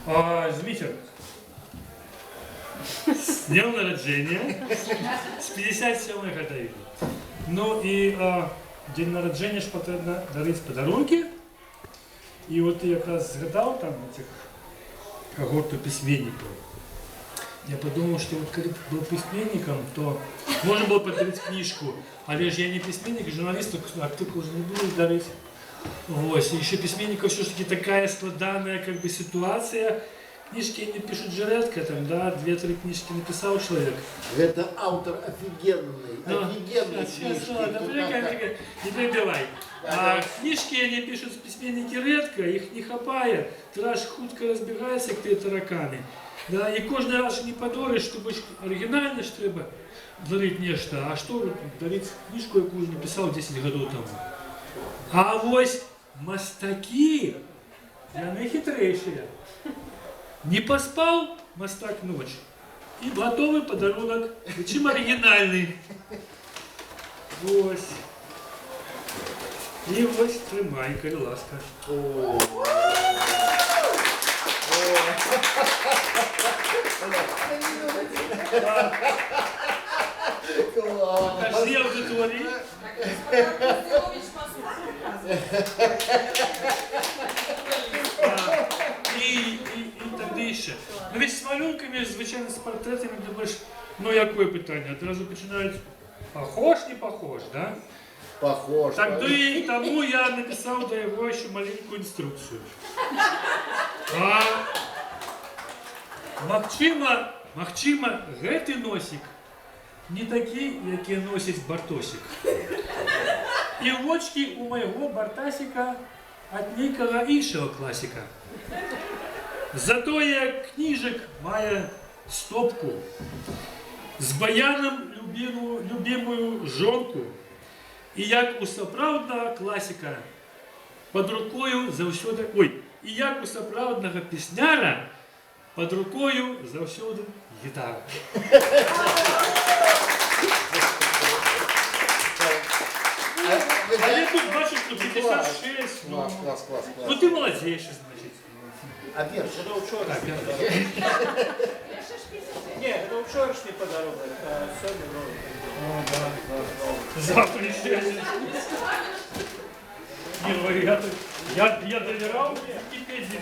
Дмитрий, с днем народжения, с 57-й годовщини. Ну і день народження ж потрібно дарити подарунки. І от я якраз згадав там цих когорту письменників. Я подумал, что вот когда был письменником, то можно было подарить книжку. Але ж я не письменник, журналисту артикул уже не буду дарить. Вот. И еще письменников все-таки такая складанная как бы ситуация. Книжки не пишут же редко, там, да, 2-3 книжки написал человек. Это автор офигенный, офигенный книжки. Не перебивай. А книжки они пишут письменники редко, их не хапает. Тираж хутко разбегается, как те тараканы. Да, и кожный раз не подаришь, чтобы оригинально ж треба дарить нечто, а что дарить книжку, яку я написал 10 годов тому. А вось мастаки, яны хитрейшие. Не поспал мастак ночь, и готовый подарунок, причем оригинальный. Вось. И вось тримай, коли ласка. Покажи аудитории. И так дальше. Ну ведь с малюнками, звичайно, с портретами думаешь, ну якое питання? Одразу починають, похож, не похож, да? Похож. Так и тому я написал до его еще маленькую инструкцию. Махчима, гэты носик не такі, які носить Бартосик. І очки у моего Бартасика от некого іншого класика. Зато я книжек має стопку з баяном любимую жонку. І як у сапраўднага класіка під рукою заўсёды... Ой, і як у сапраўднага песняра під рукою заўсёды гітара. А я тут бачу, что 56. Класс. Ну ты молодейший, значит. А верш? Это вчорашний подарок. Нет, это вчорашний подарок, а сегодня новый. Завтра еще один. Не, я доверял Википедии.